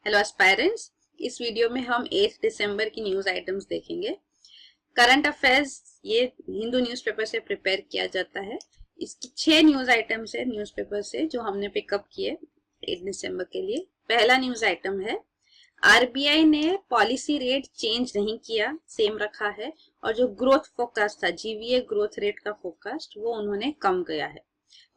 Hello aspirants, इस video में हम 8 दिसंबर की न्यूज आइटम्स देखेंगे। करंट अफेयर्स ये हिंदू न्यूज़पेपर से प्रिपेयर किया जाता है। इसकी 6 न्यूज आइटम्स है न्यूज़पेपर से जो हमने पिकअप किए 8 दिसंबर के लिए। पहला न्यूज आइटम है आरबीआई ने पॉलिसी रेट चेंज नहीं किया, सेम रखा है और जो ग्रोथ फोरकास्ट था जीवीए ग्रोथ रेट का फोरकास्ट वो उन्होंने कम किया है।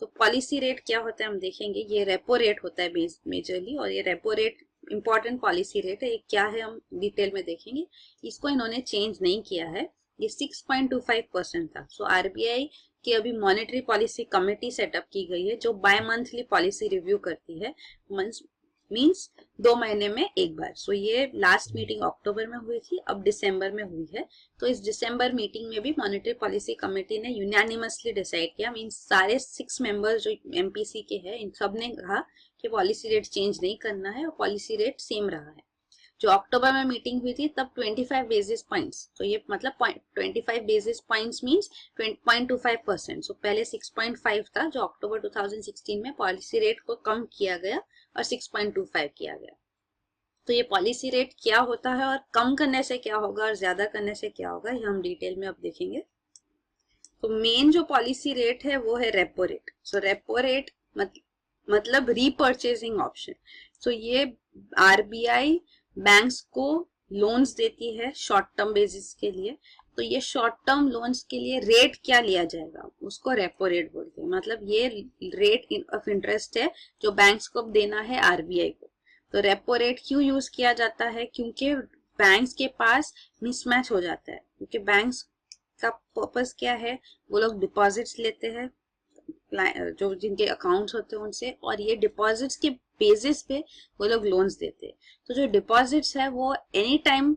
तो पॉलिसी रेट क्या होता है हम देखेंगे। ये रेपो रेट होता है मेजरली, और ये repo rate important policy rate है। ये क्या है हम डिटेल में देखेंगे। इसको इन्होंने चेंज नहीं किया है। ये 6.25% था। सो आरबीआई की अभी मॉनेटरी पॉलिसी कमेटी सेटअप की गई है जो बाय मंथली पॉलिसी रिव्यू करती है। मींस 2 महीने में एक बार। सो ये लास्ट मीटिंग अक्टूबर में हुई थी, अब दिसंबर में हुई है। तो इस दिसंबर मीटिंग में भी मॉनेटरी पॉलिसी कमेटी ने यूनानिमसली डिसाइड किया, मींस सारे 6 मेंबर्स जो एमपीसी के हैं इन सब ने कहा कि पॉलिसी रेट चेंज नहीं करना है और पॉलिसी रेट सेम रहा है। जो अक्टूबर में मीटिंग हुई थी तब 25 बेसिस पॉइंट्स, तो ये मतलब 25 बेसिस पॉइंट्स मींस 0.25%। सो पहले 6.5 था जो अक्टूबर 2016 में पॉलिसी रेट को कम किया गया और 6.25 किया गया। तो ये पॉलिसी रेट क्या होता है और कम करने से क्या होगा और ज्यादा करने से क्या होगा ये हम डिटेल में अब देखेंगे। तो मेन जो पॉलिसी रेट है वो है रेपो रेट। सो रेपो रेट मतलब रीपर्चेसिंग ऑप्शन। सो ये आरबीआई बैंक्स को लोन्स देती है शॉर्ट टर्म बेसिस के लिए। तो ये शॉर्ट टर्म लोन्स के लिए रेट क्या लिया जाएगा उसको रेपो रेट बोलते हैं। मतलब ये रेट ऑफ इंटरेस्ट है जो बैंक्स को देना है आरबीआई को। तो रेपो रेट क्यों यूज किया जाता है? क्योंकि बैंक्स के पास मिसमैच हो जाता है। क्योंकि बैंक्स का पर्पस क्या है, वो लोग डिपॉजिट्स लेते हैं जो जिनके अकाउंट्स होते हैं उनसे, और ये डिपॉजिट्स के बेसिस पे वो लोग लोन्स देते हैं। तो जो डिपॉजिट्स है वो एनी टाइम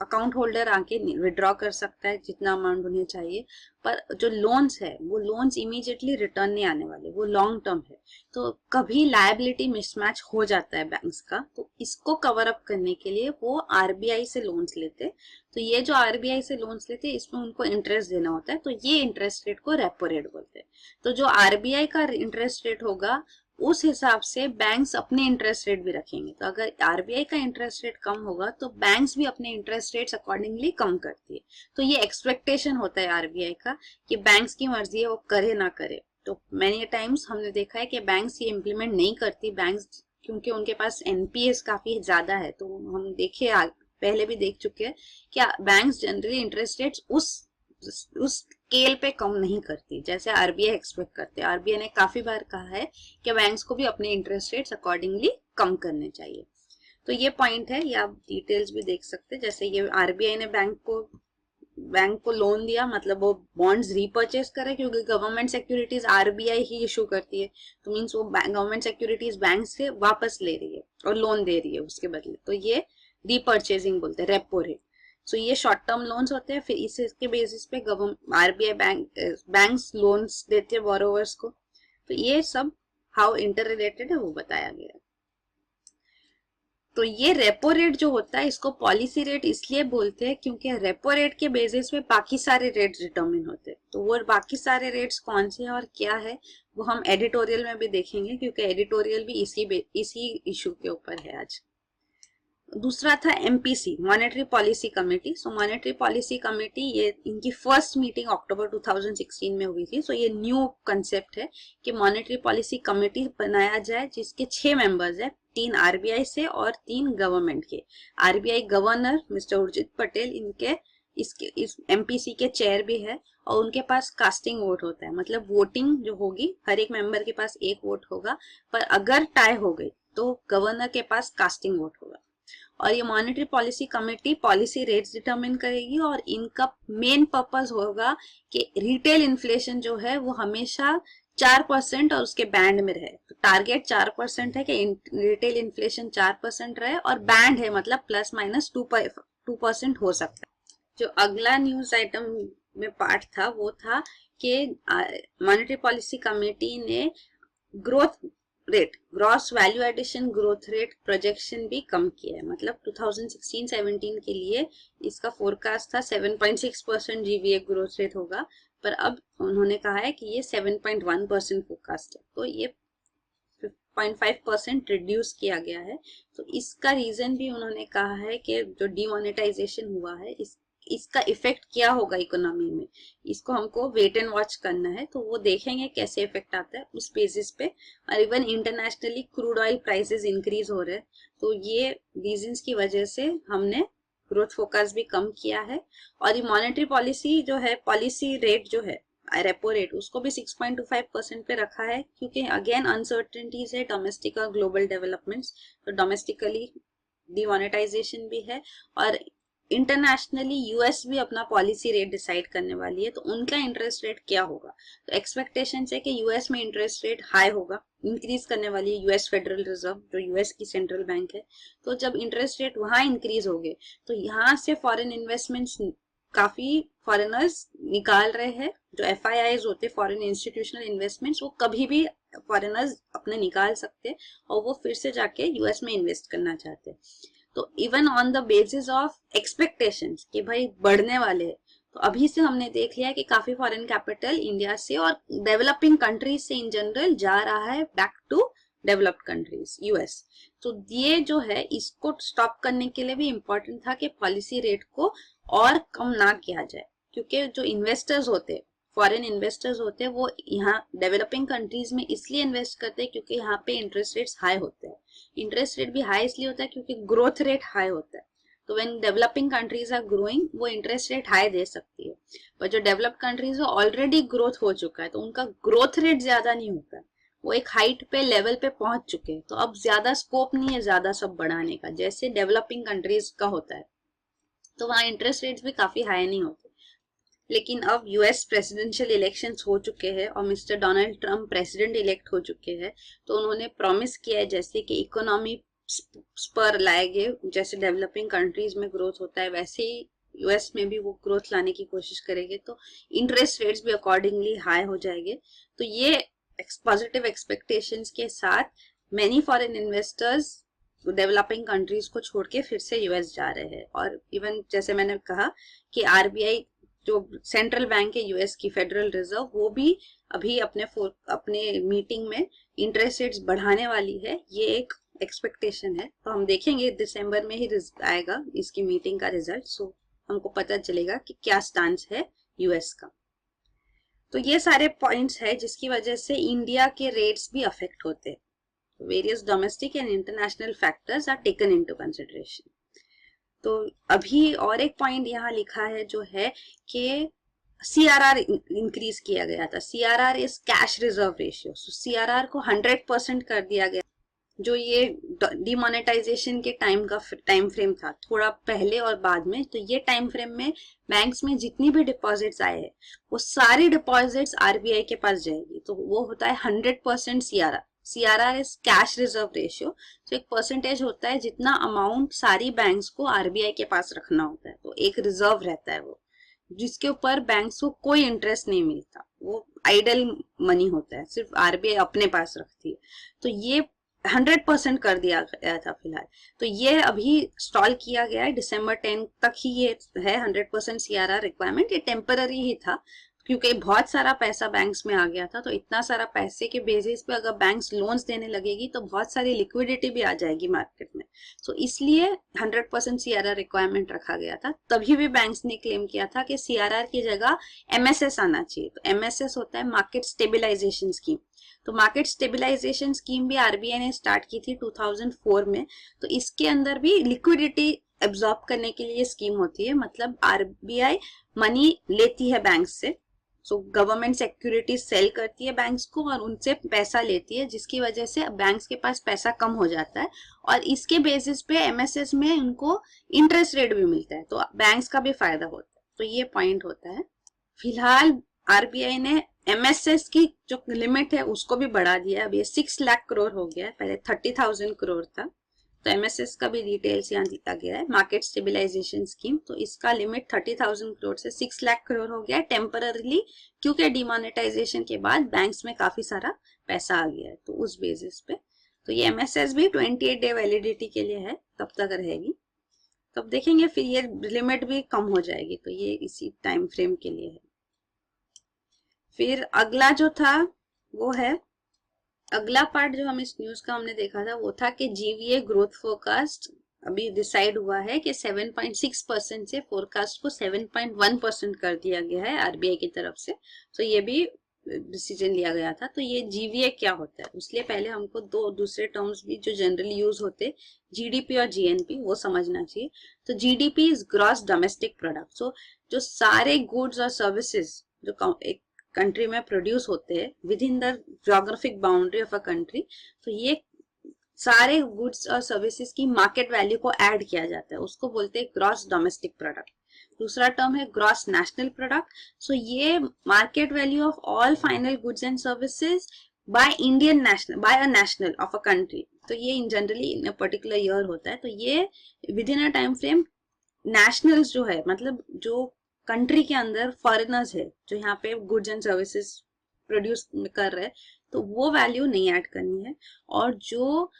अकाउंट होल्डर आके विड्रॉ कर सकता है जितना अमाउंट उन्हें चाहिए, पर जो लोन्स है वो लोन्स इमीडिएटली रिटर्न नहीं आने वाले, वो लॉन्ग टर्म है। तो कभी लायबिलिटी मिसमैच हो जाता है बैंक्स का, तो इसको कवर अप करने के लिए वो आरबीआई से लोन्स लेते। तो ये जो आरबीआई से लोन्स लेते हैं इसमें उनको इंटरेस्ट देना होता है, तो ये इंटरेस्ट रेट को रेपो रेट बोलते हैं। तो जो आरबीआई का इंटरेस्ट रेट होगा उस हिसाब से बैंक्स अपने इंटरेस्ट रेट भी रखेंगे। तो अगर आरबीआई का इंटरेस्ट रेट कम होगा तो बैंक्स भी अपने इंटरेस्ट रेट्स अकॉर्डिंगली कम करती है। तो ये एक्सपेक्टेशन होता है आरबीआई का कि बैंक्स की मर्जी है वो करे ना करे। तो मैनी टाइम्स हमने देखा है कि बैंक्स ये इम्प्लीमेंट नहीं करती, बैंक्स क्योंकि उनके पास एनपीएस काफी ज्यादा है। तो हम देखे पहले भी देख चुके हैं कि बैंक्स जनरली इंटरेस्ट रेट्स उस स्केल पे कम नहीं करती जैसे आरबीआई एक्सपेक्ट करते हैं। आरबीआई ने काफी बार कहा है कि बैंक्स को भी अपने इंटरेस्ट रेट्स अकॉर्डिंगली कम करने चाहिए। तो ये पॉइंट है, ये आप डिटेल्स भी देख सकते हैं। जैसे ये आरबीआई ने बैंक को लोन दिया, मतलब वो बॉन्ड्स रीपर्चेस करे क्योंकि गवर्नमेंट सिक्योरिटीज आरबीआई ही इशू करती है। तो मीन्स वो गवर्नमेंट सिक्योरिटीज बैंक से वापस ले रही है और लोन दे रही है उसके बदले। तो ये रीपर्चेसिंग बोलते हैं, रेपो रेट। सो ये शॉर्ट टर्म लोन्स होते हैं, फिर इसके बेसिस पे आरबीआई बैंक्स लोन्स देते हैं बोरोवर्स को। तो ये सब हाउ इंटर रिलेटेड है वो बताया गया है। तो ये रेपो रेट जो होता है इसको पॉलिसी रेट इसलिए बोलते हैं क्योंकि रेपो रेट के बेसिस पे बाकी सारे रेट्स डिटरमिन होते हैं। तो वो बाकी सारे रेट्स कौन से हैं और क्या है वो हम एडिटोरियल में भी देखेंगे, क्योंकि एडिटोरियल भी इसी इशू के ऊपर है आज। दूसरा था एमपीसी, मॉनेटरी पॉलिसी कमेटी। सो मॉनेटरी पॉलिसी कमेटी ये इनकी फर्स्ट मीटिंग अक्टूबर 2016 में हुई थी। सो ये न्यू कंसेप्ट है कि मॉनेटरी पॉलिसी कमेटी बनाया जाए जिसके 6 मेंबर्स है, 3 आरबीआई से और 3 गवर्नमेंट के। RBI governor mister Urjit Patel इस एमपीसी के चेयर भी है, और उनके पास कास्टिंग वोट होता है। मतलब वोटिंग जो होगी हर एक मेंबर के पास एक वोट होगा, पर अगर टाई हो गई तो गवर्नर के पास कास्टिंग वोट होगा। और ये monetary policy committee policy rates determine करेगी, और इनका मेन पर्पस होगा कि रिटेल इन्फ्लेशन जो है वो हमेशा 4% और उसके बैंड में रहे। तो टारगेट 4% है कि रिटेल इन्फ्लेशन 4% रहे, और बैंड है मतलब प्लस माइनस 2% हो सकता है। जो अगला न्यूज आइटम में पार्ट था वो था कि मॉनेटरी पॉलिसी कमेटी ने growth rate, gross value addition growth rate projection भी कम किया है। मतलब 2016-17 के लिए इसका फोरकास्ट था 7.6% जीवीए ग्रोथ रेट होगा, पर अब उन्होंने कहा है कि ये 7.1% फोरकास्ट है। तो ये 6.5% रिड्यूस किया गया है। तो इसका रीजन भी उन्होंने कहा है कि जो डीमोनेटाइजेशन हुआ है इसका इफेक्ट क्या होगा इकोनॉमी में, इसको हमको वेट एंड वॉच करना है। तो वो देखेंगे कैसे इफेक्ट आता है उस बेसिस पे। और even internationally crude oil prices increase हो रहे हैं, तो ये रीजंस की वजह से हमने ग्रोथ फोकस भी कम किया है। और ये मॉनेटरी पॉलिसी जो है, पॉलिसी रेट जो है रेपो रेट, उसको भी 6.25% पे रखा है, क्योंकि अगेन अनसर्टेनिटीज है डोमेस्टिक और ग्लोबल डेवलपमेंट्स। तो डोमेस्टिकली डिमोनेटाइजेशन भी है और इंटरनेशनली यूएस भी अपना पॉलिसी रेट डिसाइड करने वाली है, तो उनका इंटरेस्ट रेट क्या होगा। तो एक्सपेक्टेशन है कि यूएस में इंटरेस्ट रेट हाई होगा, इंक्रीज करने वाली है यूएस फेडरल रिजर्व जो यूएस की सेंट्रल बैंक है। तो जब इंटरेस्ट रेट वहां इंक्रीज हो गए तो यहाँ से फॉरेन इन्वेस्टमेंट्स काफी फॉरेनर्स निकाल रहे हैं। जो एफआईआईज होते फॉरेन इंस्टीट्यूशनल इन्वेस्टमेंट्स, वो कभी भी फॉरेनर्स अपने निकाल सकते और वो फिर से जाके यूएस में इन्वेस्ट करना चाहते हैं। तो even on the basis of expectations कि भाई बढ़ने वाले हैं, तो अभी से हमने देख लिया कि काफी फॉरेन कैपिटल इंडिया से और डेवलपिंग कंट्रीज से इन जनरल जा रहा है back to developed countries US. तो ये जो है इसको स्टॉप करने के लिए भी इम्पोर्टेंट था कि पॉलिसी रेट को और कम ना किया जाए, क्योंकि जो इन्वेस्टर्स होते फॉरेन इन्वेस्टर्स होते हैं वो यहाँ डेवलपिंग कंट्रीज में इसलिए इन्वेस्ट करते हैं क्योंकि यहाँ पे इंटरेस्ट रेट्स हाई होते हैं। इंटरेस्ट रेट भी हाई इसलिए होता है क्योंकि ग्रोथ रेट हाई होता है। तो when developing countries are growing वो इंटरेस्ट रेट हाई दे सकती है, पर जो डेवलप्ड कंट्रीज है ऑलरेडी ग्रोथ हो चुका है तो उनका ग्रोथ रेट ज्यादा नहीं होता है, वो एक हाइट पे लेवल पे पहुंच चुके हैं, तो अब ज्यादा स्कोप नहीं है ज्यादा सब बढ़ाने का जैसे डेवलपिंग कंट्रीज का होता है। तो वहाँ इंटरेस्ट रेट्स भी काफी हाई नहीं होते। लेकिन अब यूएस प्रेसिडेंशियल इलेक्शंस हो चुके हैं और mister Donald Trump president elect हो चुके हैं, तो उन्होंने प्रॉमिस किया है जैसे कि इकोनॉमी पर लाएंगे, जैसे डेवलपिंग कंट्रीज में ग्रोथ होता है वैसे ही यूएस में भी वो ग्रोथ लाने की कोशिश करेंगे, तो इंटरेस्ट रेट्स भी अकॉर्डिंगली हाई हो जाएंगे। तो ये पॉजिटिव एक्सपेक्टेशंस के साथ many foreign investors developing countries को छोड़ के फिर से यूएस जा रहे हैं। और इवन जैसे मैंने कहा कि आरबीआई जो सेंट्रल बैंक है यूएस की फेडरल रिजर्व, वो भी अभी अपने मीटिंग में इंटरेस्ट रेट्स बढ़ाने वाली है, ये एक एक्सपेक्टेशन है। तो हम देखेंगे दिसंबर में ही आएगा इसकी मीटिंग का रिजल्ट, सो हमको पता चलेगा कि क्या स्टांस है यूएस का। तो ये सारे पॉइंट्स है जिसकी वजह से इंडिया के रेट्स भी अफेक्ट होते हैं। Various domestic and international factors are taken into consideration. तो अभी और एक पॉइंट यहाँ लिखा है जो है कि सीआरआर इंक्रीज किया गया था। CRR is cash reserve ratio, CRR को 100% कर दिया गया। जो ये डिमोनेटाइजेशन के टाइम फ्रेम था थोड़ा पहले और बाद में, तो ये टाइम फ्रेम में बैंक्स में जितनी भी डिपॉजिट्स आए हैं वो सारी डिपॉजिट्स आरबीआई के पास जाएगी, तो वो होता है 100% CRR. CRR is cash reserve ratio, तो एक परसेंटेज होता है जितना अमाउंट सारी बैंक्स को आरबीआई के पास रखना होता है, तो एक रिजर्व रहता है वो, जिसके ऊपर बैंक्स को कोई इंटरेस्ट नहीं मिलता, वो आइडल मनी होता है, सिर्फ आरबीआई अपने पास रखती है। तो ये 100% कर दिया गया था फिलहाल, तो ये अभी स्टॉल किया गया है, दिसंबर 10 तक ही ये है 100% सीआरआर रिक्वायरमेंट। ये टेम्पररी ही था क्योंकि बहुत सारा पैसा बैंक्स में आ गया था, तो इतना सारा पैसे के बेसिस पे अगर बैंक्स लोन्स देने लगेगी तो बहुत सारी लिक्विडिटी भी आ जाएगी मार्केट में, तो इसलिए 100% सीआरआर रिक्वायरमेंट रखा गया था। तभी भी बैंक्स ने क्लेम किया था कि सीआरआर की जगह एमएसएस आना चाहिए। तो एमएसएस होता है मार्केट स्टेबिलाईजेशन स्कीम, तो मार्केट स्टेबिलाईजेशन स्कीम भी आरबीआई ने स्टार्ट की थी 2004 में। तो इसके अंदर भी लिक्विडिटी एब्जॉर्ब करने के लिए स्कीम होती है, मतलब आरबीआई मनी लेती है बैंक से, सो गवर्नमेंट सिक्योरिटी सेल करती है बैंक्स को और उनसे पैसा लेती है, जिसकी वजह से बैंक्स के पास पैसा कम हो जाता है और इसके बेसिस पे एमएसएस में उनको इंटरेस्ट रेट भी मिलता है, तो बैंक्स का भी फायदा होता है। तो ये पॉइंट होता है। फिलहाल आरबीआई ने एमएसएस की जो लिमिट है उसको भी बढ़ा दिया है, अब ये 6 लाख करोड़ हो गया है, पहले 30,000 करोड़ था। तो एमएसएस का भी डिटेल्स यहाँ दिया गया है, मार्केट स्टेबिलाईजेशन स्कीम, तो इसका लिमिट 30,000 करोड़ से 6 लाख करोड़ हो गया है टेम्पररीली, क्योंकि डिमोनेटाइजेशन के बाद बैंक्स में काफी सारा पैसा आ गया है, तो उस बेसिस पे। तो ये एमएसएस भी 28 डे वैलिडिटी के लिए है, तब तक रहेगी, तब देखेंगे फिर ये लिमिट भी कम हो जाएगी, तो ये इसी टाइम फ्रेम के लिए है। फिर अगला जो था वो है अगला पार्ट जो हम इस न्यूज का हमने देखा था वो था कि जीवीए ग्रोथ फोरकास्ट अभी डिसाइड हुआ है कि 7.6% से फोरकास्ट को 7.1% कर दिया गया है आरबीआई की तरफ से। तो ये भी डिसीजन लिया गया था। तो ये जीवीए क्या होता है, उसलिए पहले हमको दो दूसरे टर्म्स भी जो जनरली यूज होते, जीडीपी और जीएनपी, वो समझना चाहिए। तो GDP is gross domestic product. So जो सारे गुड्स और सर्विसेज जो एक कंट्री में प्रोड्यूस होते हैं with in the geographic boundary of a country, तो ये सारे गुड्स और सर्विसेज की मार्केट वैल्यू को ऐड किया जाता है, उसको बोलते हैं ग्रॉस डोमेस्टिक प्रोडक्ट। दूसरा टर्म है ग्रॉस नेशनल प्रोडक्ट। सो ये market value of all final goods and services by Indian national, by a national of a country. तो ये in generally in a particular year होता है। तो ये within a time frame nationals जो है, मतलब जो कंट्री के अंदर फॉरेनर्स है जो यहाँ पे गुड्स एंड सर्विसेज प्रोड्यूस कर रहे हैं, तो वो वैल्यू नहीं ऐड करनी है। और जो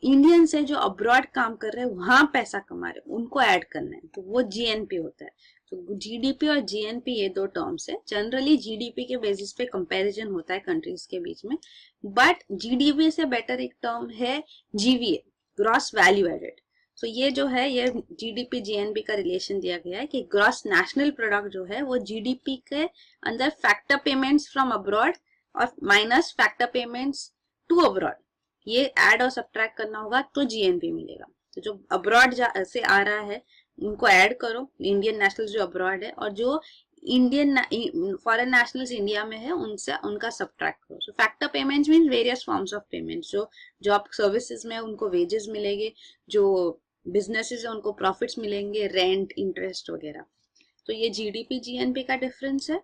इंडियंस है जो अब्रॉड काम कर रहे हैं, वहां पैसा कमा रहे हैं, उनको ऐड करना है, तो वो जीएनपी होता है। तो जीडीपी और जीएनपी ये दो टर्म्स है। जनरली जीडीपी के बेसिस पे कंपैरिजन होता है कंट्रीज के बीच में, बट जीडीपी से बेटर एक टर्म है जीवीए, ग्रॉस वैल्यू एडेड। सो ये जो है, ये जीडीपी जीएनपी का रिलेशन दिया गया है कि ग्रॉस नेशनल प्रोडक्ट जो है वो जीडीपी के अंदर फैक्टर पेमेंट्स फ्रॉम अब्रॉड और minus factor payments to abroad, ये ऐड और सब्ट्रैक्ट करना होगा तो जीएनपी मिलेगा। तो जो अब्रॉड से आ रहा है उनको ऐड करो, इंडियन नेशनल जो अब्रॉड है, और जो इंडियन फॉरेन नेशनल्स इंडिया में है उनसे उनका सब्ट्रैक्ट करो। So factor payments mean various forms of payments. जो जॉब सर्विसेज में उनको वेजेस मिलेंगे, जो बिजनेसेस है उनको प्रॉफिट्स मिलेंगे, रेंट, इंटरेस्ट वगैरह। तो ये जीडीपी जीएनपी का डिफरेंस है।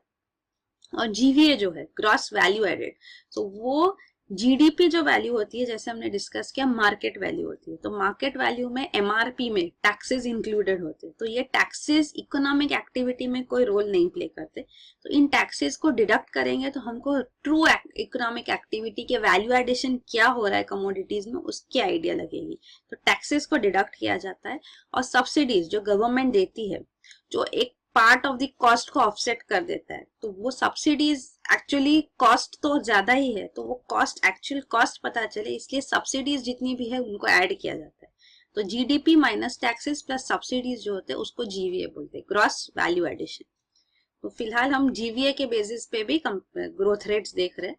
और जीवीए जो है ग्रॉस वैल्यू एडेड, तो वो जीडीपी जो वैल्यू होती है, जैसे हमने डिस्कस किया, मार्केट वैल्यू होती है। तो मार्केट वैल्यू में एमआरपी में टैक्सेस इंक्लूडेड होते हैं। तो ये टैक्सेस इकोनॉमिक एक्टिविटी में कोई रोल नहीं प्ले करते। तो इन टैक्सेस को डिडक्ट करेंगे तो हमको ट्रू इकोनॉमिक एक्टिविटी के वैल्यू एडिशन क्या हो रहा है कमोडिटीज में, उसकी आइडिया लगेगी। तो टैक्सेस को डिडक्ट किया जाता है। और सब्सिडीज जो गवर्नमेंट देती है, जो एक पार्ट ऑफ द कॉस्ट को ऑफसेट कर देता है, तो वो सब्सिडीज एक्चुअली कॉस्ट तो ज्यादा ही है, तो वो कॉस्ट एक्चुअल कॉस्ट पता चले, इसलिए सब्सिडीज जितनी भी है उनको ऐड किया जाता है। तो GDP minus taxes plus subsidies जो होते हैं उसको जीवीए बोलते हैं, ग्रॉस वैल्यू एडिशन। तो फिलहाल हम जीवीए के बेसिस पे भी ग्रोथ रेट्स देख रहे हैं।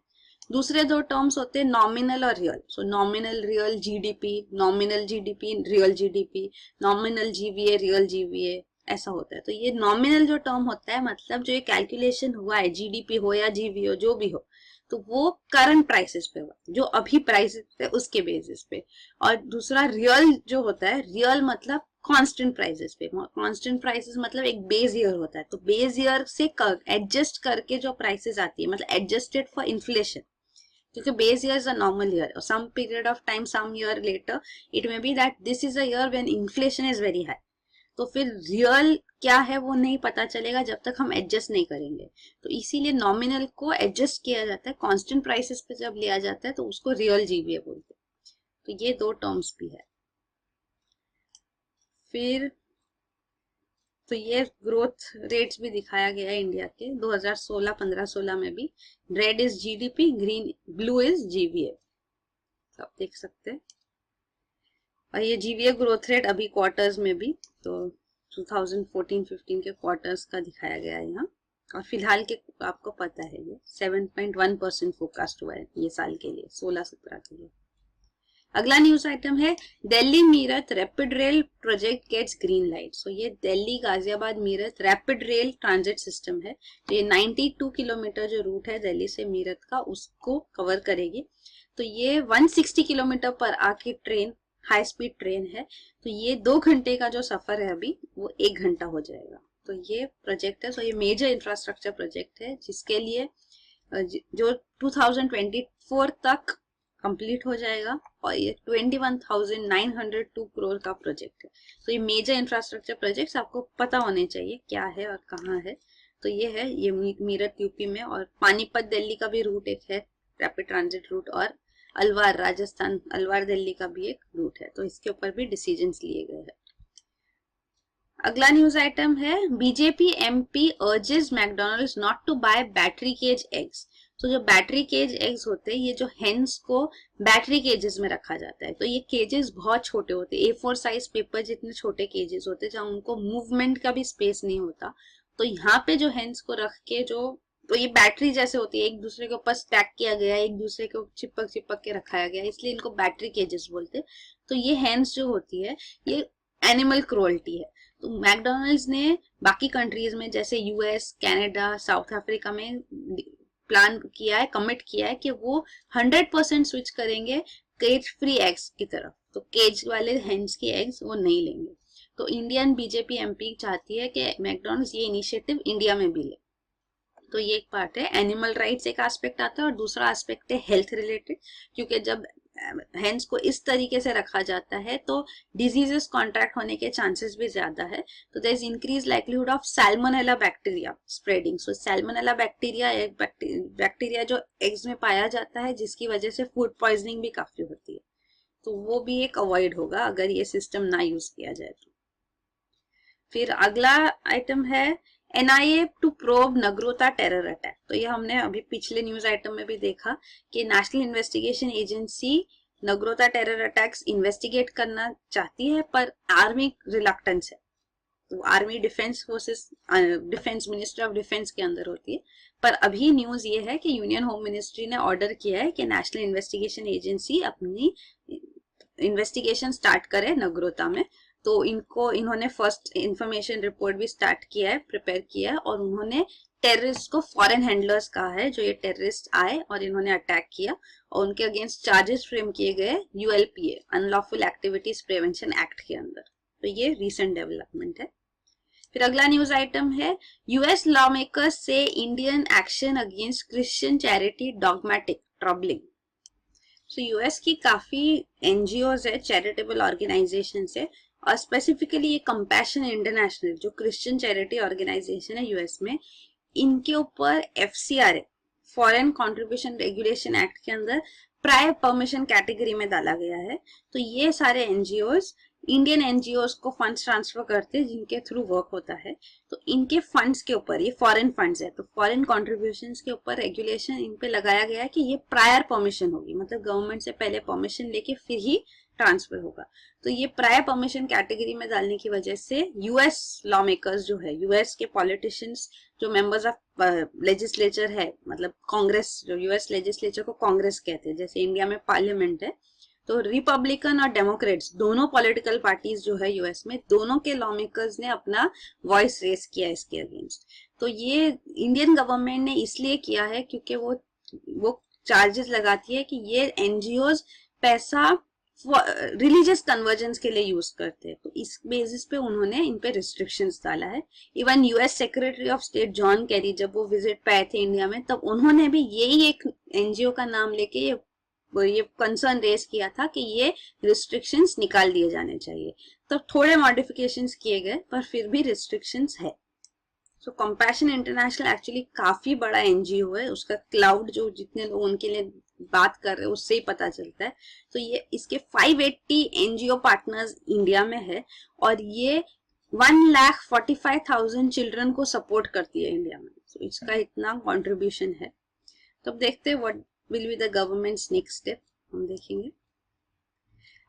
दूसरे दो टर्म्स होते हैं नॉमिनल और रियल। सो nominal real GDP, nominal GDP real GDP, nominal GVA real GVA, ऐसा होता है। तो ये नॉमिनल जो टर्म होता है, मतलब जो ये कैलकुलेशन हुआ है, जीडीपी हो या जीवी हो, जो भी हो, तो वो करंट प्राइसेस पे हुआ, जो अभी प्राइसेस पे उसके बेसिस पे। और दूसरा रियल जो होता है, रियल मतलब कांस्टेंट प्राइसेस पे। कांस्टेंट प्राइसेस मतलब एक बेस ईयर होता है, तो बेस ईयर से एडजस्ट करके जो प्राइसेस आती है, मतलब एडजस्टेड फॉर इन्फ्लेशन, क्योंकि base year is a normal year, और some period of time, some year later it may be that this is a year when inflation is very high. तो फिर real क्या है वो नहीं पता चलेगा जब तक हम एडजस्ट नहीं करेंगे। तो इसीलिए नॉमिनल को एडजस्ट किया जाता है, कांस्टेंट प्राइसेस पे जब लिया जाता है तो उसको रियल जीवीए बोलते हैं। तो ये दो टर्म्स भी है। फिर तो ये ग्रोथ रेट्स भी दिखाया गया है इंडिया के 2016, 15-16 में भी। Red is GDP, green blue is GVA, आप देख सकते हैं। और ये जीवीए ग्रोथ रेट अभी क्वार्टर्स में भी, तो 2014-15 के क्वार्टर्स का दिखाया गया है यहाँ। और फिलहाल के आपको पता है ये 7.1% फोरकास्ट हुआ है ये साल के लिए, 16-17 के लिए। अगला न्यूज आइटम है Delhi Meerut rapid rail project gets green light. So ये Delhi Ghaziabad Meerut rapid rail transit system है। तो ये 92 किलोमीटर जो रूट है दिल्ली से मीरठ का, उसको कवर करेगी। तो ये 160 किलोमीटर पर आके ट्रेन, हाई स्पीड ट्रेन है। तो ये 2 घंटे का जो सफर है अभी, वो 1 घंटा हो जाएगा। तो ये प्रोजेक्ट है। सो ये मेजर इंफ्रास्ट्रक्चर प्रोजेक्ट है, जिसके लिए जो 2024 तक कंप्लीट हो जाएगा। और ये 21,902 करोड़ का प्रोजेक्ट है। तो ये मेजर इंफ्रास्ट्रक्चर प्रोजेक्ट्स आपको पता होने चाहिए क्या है और कहाँ है। तो ये है, ये मीरठ यूपी में, और पानीपत दिल्ली का भी रूट एक है, रैपिड ट्रांजिट रूट, और अलवार राजस्थान, अलवार दिल्ली का भी एक रूट है। तो इसके ऊपर भी डिसीजंस लिए गए हैं। अगला न्यूज आइटम है BJP MP urges McDonald's not to buy battery cage eggs. तो जो बैटरी केज एग्स होते हैं, ये जो हेन्स को बैटरी केजेस में रखा जाता है। तो ये केजेस बहुत छोटे होते हैं, A4 साइज पेपर जितने छोटे केजेस होते हैं, जहाँ उनको मूवमेंट का भी स्पेस नहीं होता। तो यहाँ पे जो हेन्स को रख के तो ये बैटरी जैसे होती है, एक दूसरे के ऊपर स्टैक किया गया, एक दूसरे के चिपक चिपक के रखाया गया, इसलिए इनको बैटरी केजेस बोलते हैं। तो ये हेन्स जो होती है, ये एनिमल क्रोल्टी है। तो मैकडोनल्ड्स ने बाकी कंट्रीज में जैसे US, कनाडा, साउथ अफ्रीका में प्लान किया है, कमिट किया है कि वो 100% स्विच करेंगे केज फ्री एग्स की तरफ। तो केज वाले हेन्स की एग्स वो नहीं लेंगे। तो इंडियन बीजेपी MP चाहती है कि मैकडोनल्ड्स ये इनिशिएटिव इंडिया में भी ले। तो ये एक पार्ट है, एनिमल राइट्स एक एस्पेक्ट आता है, और दूसरा एस्पेक्ट है हेल्थ रिलेटेड, क्योंकि जब हेंस को इस तरीके से रखा जाता है तो डिजीजेस कॉन्ट्रैक्ट होने के चांसेस भी ज्यादा है। तो there is increase likelihood of salmonella bacteria spreading. So salmonella bacteria एक बैक्टीरिया जो एग्स में पाया जाता है, जिसकी वजह से फूड पॉइजनिंग भी काफी होती है। तो वो भी एक अवॉइड होगा अगर ये सिस्टम ना यूज किया जाए तो। फिर अगला आइटम है NIA to probe Nagrota terror attack. तो ये हमने अभी पिछले न्यूज आइटम में भी देखा कि national investigation agency Nagrota terror attacks investigate करना चाहती है, पर आर्मी रिलक्टेंस है। तो army defence forces, defence ministry of defence के अंदर होती है। पर अभी न्यूज ये है कि यूनियन होम मिनिस्ट्री ने ऑर्डर किया है कि नेशनल इन्वेस्टिगेशन एजेंसी अपनी इन्वेस्टिगेशन स्टार्ट करे नगरोटा में। तो इन्होंने फर्स्ट इंफॉर्मेशन रिपोर्ट भी स्टार्ट किया है, प्रिपेयर किया है, और उन्होंने टेररिस्ट को फॉरेन हैंडलर्स कहा है, जो ये टेररिस्ट आए और इन्होंने अटैक किया, और उनके अगेंस्ट चार्जेस फ्रेम किए गए ULPA, unlawful activities prevention act के अंदर। तो ये रीसेंट डेवलपमेंट है। फिर अगला न्यूज आइटम है, US लॉ मेकर्स से Indian action against Christian charity dogmatic troubling. तो US की काफी NGOs है, चैरिटेबल ऑर्गेनाइजेशन है, और स्पेसिफिकली ये कंपैशन इंटरनेशनल जो क्रिश्चियन चैरिटी ऑर्गेनाइजेशन है US में, इनके ऊपर FCRA foreign contribution regulation act के अंदर प्रायर परमिशन कैटेगरी में डाला गया है। तो ये सारे NGOs इंडियन NGOs को फंड्स ट्रांसफर करते हैं जिनके थ्रू वर्क होता है। तो इनके फंड्स के ऊपर, ये फॉरेन फंड्स है, तो फॉरेन कंट्रीब्यूशंस के ऊपर रेगुलेशन इन पे लगाया गया है कि ये प्रायर परमिशन होगी, मतलब गवर्नमेंट से पहले परमिशन लेके फिर ही ट्रांसफर होगा। तो ये प्रायर परमिशन कैटेगरी में डालने की वजह से US लॉ मेकर्स जो है, US के पॉलिटिशियंस जो मेंबर्स ऑफ लेजिस्लेचर है, मतलब कांग्रेस, जो US लेजिस्लेचर को कांग्रेस कहते हैं, जैसे इंडिया में पार्लियामेंट है, तो रिपब्लिकन और डेमोक्रेट्स दोनों पॉलिटिकल पार्टीज जो है US में, दोनों के लॉ मेकर्स ने अपना वॉइस रेस किया इसके अगेंस्ट। तो ये इंडियन गवर्नमेंट ने इसलिए किया है क्योंकि वो चार्जेस लगाती है कि ये NGOs पैसा रिलीजियस कन्वर्जेंस के लिए यूज करते हैं। तो इस बेसिस पे उन्होंने इन पे रिस्ट्रिक्शंस डाला है। Even US secretary of state John Kerry जब वो विजिट पे आए थे इंडिया में, तब उन्होंने भी यही एक NGO का नाम लेके ये कंसर्न रेस किया था कि ये रिस्ट्रिक्शंस निकाल दिए जाने चाहिए। तो थोड़े मॉडिफिकेशंस किए गए, पर फिर भी रिस्ट्रिक्शंस है। सो कंपैशन इंटरनेशनल एक्चुअली काफी बड़ा NGO है, उसका क्लाउड जो जितने लोग उनके लिए बात कर रहे हैं उससे ही पता चलता है। तो ये इसके 580 NGO पार्टनर्स इंडिया में है, और ये 1,45,000 चिल्ड्रन को सपोर्ट करती है इंडिया में। तो इसका इतना कॉन्ट्रीब्यूशन है। तो अब देखते हैं what will be the government's next step, हम देखेंगे।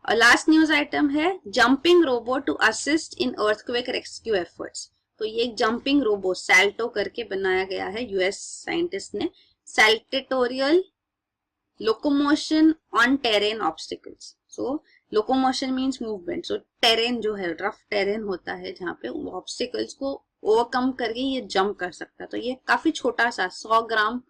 और लास्ट न्यूज आइटम है, jumping robo to assist in earthquake rescue efforts. तो ये एक जंपिंग रोबो सैल्टो करके बनाया गया है US साइंटिस्ट ने, saltatorial locomotion on terrain obstacles. So locomotion means movement. So terrain जो है, रफ टेरेन होता है जहाँ पे ऑब्स्टिकल्स को ओवरकम करके ये जंप कर सकता है। तो ये काफी छोटा सा 100 ग्राम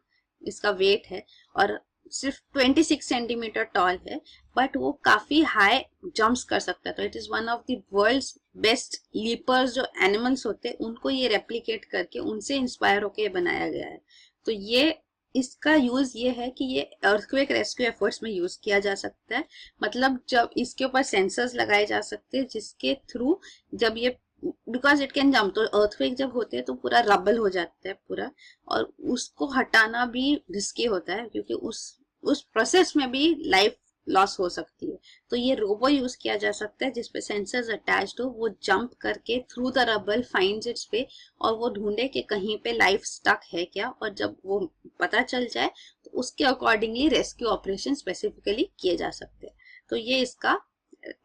इसका वेट है, और सिर्फ 26 सेंटीमीटर टॉल है, बट वो काफी हाई जंप्स कर सकता है। तो it is one of the world's best leapers. जो एनिमल्स होते हैं उनको ये रेप्लिकेट करके उनसे इंस्पायर होके बनाया गया है। तो ये इसका यूज ये है कि ये अर्थक्वेक रेस्क्यू एफर्ट्स में यूज किया जा सकता है। मतलब जब इसके ऊपर सेंसर्स लगाए जा सकते हैं जिसके थ्रू जब ये, बिकॉज इट कैन जम्प, तो अर्थक्वेक जब होते हैं तो पूरा रबल हो जाता है पूरा, और उसको हटाना भी रिस्की होता है क्योंकि उस प्रोसेस में भी लाइफ लॉस हो सकती है। तो ये रोबो यूज किया जा सकता है जिसपे सेंसर्स अटैच्ड हो, वो जंप करके through the rubble finds its way और वो ढूंढे कि कहीं पे लाइफ स्टक है क्या, और जब वो पता चल जाए तो उसके अकॉर्डिंगली रेस्क्यू ऑपरेशन स्पेसिफिकली किए जा सकते हैं। तो ये इसका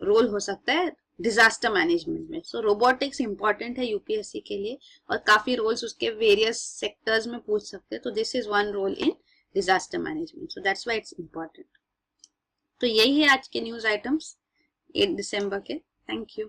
रोल हो सकता है डिजास्टर मैनेजमेंट में। सो रोबोटिक्स इंपॉर्टेंट है यूपीएससी के लिए और काफी रोल्स उसके वेरियस सेक्टर्स में पूछ सकते हैं। तो this is one role in disaster management, so that's why it's important. तो यही है आज के न्यूज आइटम्स 8 दिसंबर के। Thank you.